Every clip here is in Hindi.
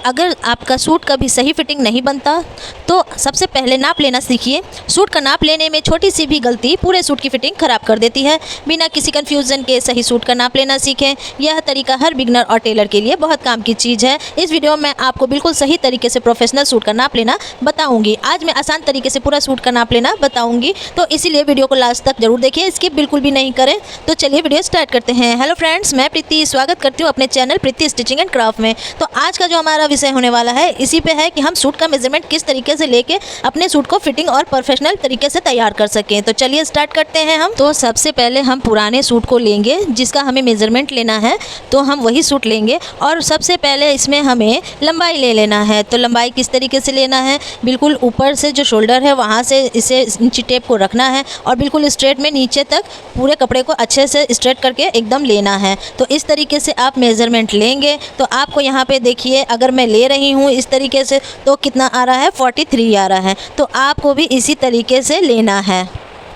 अगर आपका सूट कभी सही फिटिंग नहीं बनता तो सबसे पहले नाप लेना सीखिए। सूट का नाप लेने में छोटी सी भी गलती पूरे सूट की फिटिंग खराब कर देती है। बिना किसी कन्फ्यूज़न के सही सूट का नाप लेना सीखें। यह तरीका हर बिगनर और टेलर के लिए बहुत काम की चीज़ है। इस वीडियो में आपको बिल्कुल सही तरीके से प्रोफेशनल सूट का नाप लेना बताऊंगी। आज मैं आसान तरीके से पूरा सूट का नाप लेना बताऊंगी, तो इसीलिए वीडियो को लास्ट तक जरूर देखिए, स्किप बिल्कुल भी नहीं करें। तो चलिए वीडियो स्टार्ट करते हैं। हेलो फ्रेंड्स, मैं प्रीति स्वागत करती हूँ अपने channel Preeti stitching and craft में। तो आज का जो हमारा विषय होने वाला है इसी पे है कि हम सूट का मेजरमेंट किस तरीके से लेके अपने सूट को फिटिंग और प्रोफेशनल तरीके से तैयार कर सकें। तो चलिए स्टार्ट करते हैं हम। तो सबसे पहले हम पुराने सूट को लेंगे जिसका हमें मेजरमेंट लेना है, तो हम वही सूट लेंगे और सबसे पहले इसमें हमें लंबाई ले लेना है। तो लंबाई किस तरीके से लेना है, बिल्कुल ऊपर से जो शोल्डर है वहाँ से इसे इंची टेप को रखना है और बिल्कुल स्ट्रेट में नीचे तक पूरे कपड़े को अच्छे से स्ट्रेट करके एकदम लेना है। तो इस तरीके से आप मेजरमेंट लेंगे तो आपको यहाँ पे देखिए, अगर मैं ले रही हूँ इस तरीके से तो कितना आ रहा है, 43 आ रहा है। तो आपको भी इसी तरीके से लेना है।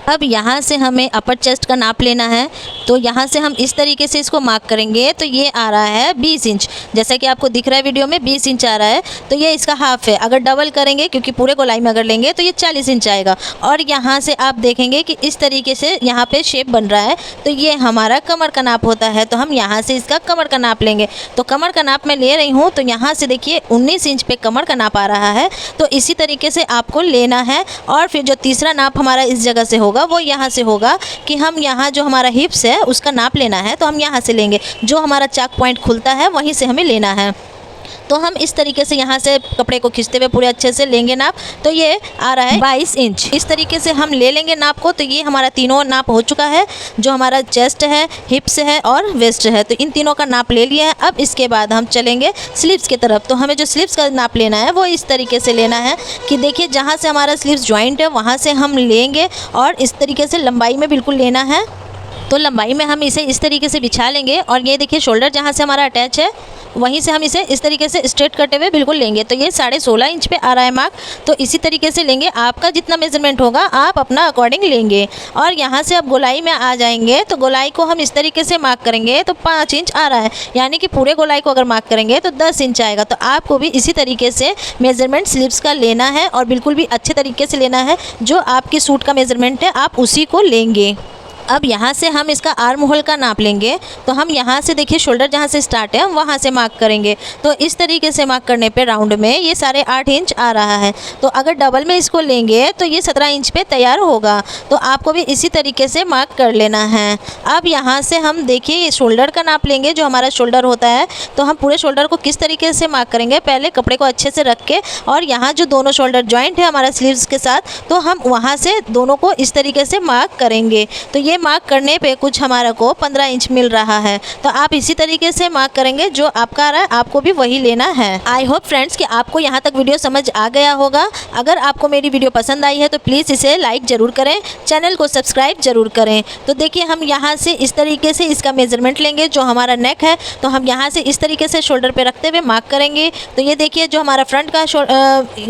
अब यहाँ से हमें अपर चेस्ट का नाप लेना है, तो यहाँ से हम इस तरीके से इसको मार्क करेंगे तो ये आ रहा है 20 इंच। जैसा कि आपको दिख रहा है वीडियो में 20 इंच आ रहा है, तो ये इसका हाफ है। अगर डबल करेंगे, क्योंकि पूरे गोलाई में अगर लेंगे तो ये 40 इंच आएगा। और यहाँ से आप देखेंगे कि इस तरीके से यहाँ पे शेप बन रहा है, तो ये हमारा कमर का नाप होता है। तो हम यहाँ से इसका कमर का नाप लेंगे। तो कमर का नाप मैं ले रही हूँ, तो यहाँ से देखिए 19 इंच पे कमर का नाप आ रहा है। तो इसी तरीके से आपको लेना है। और फिर जो तीसरा नाप हमारा इस जगह से होगा वो यहाँ से होगा कि हम यहाँ जो हमारा हिप्स है उसका नाप लेना है। तो हम यहाँ से लेंगे, जो हमारा चाक पॉइंट खुलता है वहीं से हमें लेना है। तो हम इस तरीके से यहाँ से कपड़े को खींचते हुए पूरे अच्छे से लेंगे नाप। तो ये आ रहा है 22 इंच। इस तरीके से हम ले लेंगे नाप को। तो ये हमारा तीनों नाप हो चुका है, जो हमारा चेस्ट है, हिप्स है और वेस्ट है। तो इन तीनों का नाप ले लिया है। अब इसके बाद हम चलेंगे स्लीव्स की तरफ। तो हमें जो स्लीव्स का नाप लेना है वो इस तरीके से लेना है कि देखिए, जहाँ से हमारा स्लीव्स जॉइंट है वहाँ से हम लेंगे और इस तरीके से लंबाई में बिल्कुल लेना है। तो लंबाई में हम इसे इस तरीके से बिछा लेंगे और ये देखिए शोल्डर जहाँ से हमारा अटैच है वहीं से हम इसे इस तरीके से स्ट्रेट करते हुए बिल्कुल लेंगे। तो ये 16.5 इंच पे आ रहा है मार्क। तो इसी तरीके से लेंगे। आपका जितना मेजरमेंट होगा आप अपना अकॉर्डिंग लेंगे। और यहाँ से अब गोलाई में आ जाएंगे, तो गोलाई को हम इस तरीके से मार्क करेंगे तो 5 इंच आ रहा है, यानी कि पूरे गोलाई को अगर मार्क करेंगे तो 10 इंच आएगा। तो आपको भी इसी तरीके से मेजरमेंट स्लीव्स का लेना है और बिल्कुल भी अच्छे तरीके से लेना है। जो आपके सूट का मेजरमेंट है आप उसी को लेंगे। अब यहाँ से हम इसका आर्म होल का नाप लेंगे। तो हम यहाँ से देखिए शोल्डर जहाँ से स्टार्ट है वहाँ से मार्क करेंगे। तो इस तरीके से मार्क करने पे राउंड में ये 8.5 इंच आ रहा है। तो अगर डबल में इसको लेंगे तो ये 17 इंच पे तैयार होगा। तो आपको भी इसी तरीके से मार्क कर लेना है। अब यहाँ से हम देखिए ये शोल्डर का नाप लेंगे, जो हमारा शोल्डर होता है। तो हम पूरे शोल्डर को किस तरीके से मार्क करेंगे, पहले कपड़े को अच्छे से रख के और यहाँ जो दोनों शोल्डर जॉइंट है हमारा स्लीव्स के साथ, तो हम वहाँ से दोनों को इस तरीके से मार्क करेंगे। तो ये मार्क करने पे कुछ हमारा को 15 इंच मिल रहा है। तो आप इसी तरीके से मार्क करेंगे, जो आपका आ रहा है आपको भी वही लेना है। आई होप फ्रेंड्स कि आपको यहाँ तक वीडियो समझ आ गया होगा। अगर आपको मेरी वीडियो पसंद आई है तो प्लीज़ इसे लाइक ज़रूर करें, चैनल को सब्सक्राइब जरूर करें। तो देखिए हम यहाँ से इस तरीके से इसका मेजरमेंट लेंगे। जो हमारा नेक है तो हम यहाँ से इस तरीके से शोल्डर पे रखते हुए मार्क करेंगे। तो ये देखिए जो हमारा फ्रंट का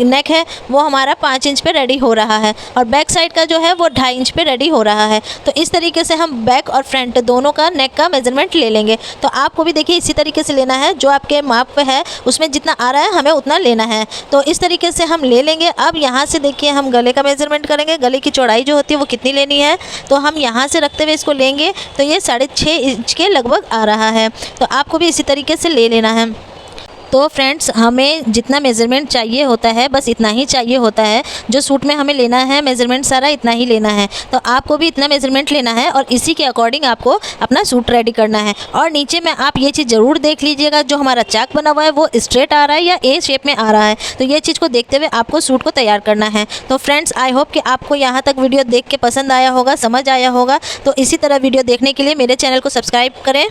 नेक है वो हमारा 5 इंच पे रेडी हो रहा है और बैक साइड का जो है वो 2.5 इंच पे रेडी हो रहा है। तो इस तरीके से हम बैक और फ्रंट दोनों का नेक का मेजरमेंट ले लेंगे। तो आपको भी देखिए इसी तरीके से लेना है, जो आपके माप पे है उसमें जितना आ रहा है हमें उतना लेना है। तो इस तरीके से हम ले लेंगे। अब यहाँ से देखिए हम गले का मेजरमेंट करेंगे। गले की चौड़ाई जो होती है वो कितनी लेनी है, तो हम यहाँ से रखते हुए इसको लेंगे। तो ये 6.5 इंच के लगभग आ रहा है। तो आपको भी इसी तरीके से ले लेना है। तो फ्रेंड्स हमें जितना मेज़रमेंट चाहिए होता है बस इतना ही चाहिए होता है। जो सूट में हमें लेना है मेज़रमेंट सारा इतना ही लेना है। तो आपको भी इतना मेज़रमेंट लेना है और इसी के अकॉर्डिंग आपको अपना सूट रेडी करना है। और नीचे में आप ये चीज़ ज़रूर देख लीजिएगा, जो हमारा चाक बना हुआ है वो स्ट्रेट आ रहा है या ए शेप में आ रहा है। तो ये चीज़ को देखते हुए आपको सूट को तैयार करना है। तो फ्रेंड्स आई होप कि आपको यहाँ तक वीडियो देख के पसंद आया होगा, समझ आया होगा। तो इसी तरह वीडियो देखने के लिए मेरे चैनल को सब्सक्राइब करें।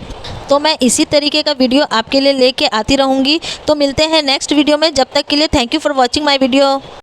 तो मैं इसी तरीके का वीडियो आपके लिए लेके आती रहूँगी। तो मिलते हैं नेक्स्ट वीडियो में। जब तक के लिए thank you for watching my video.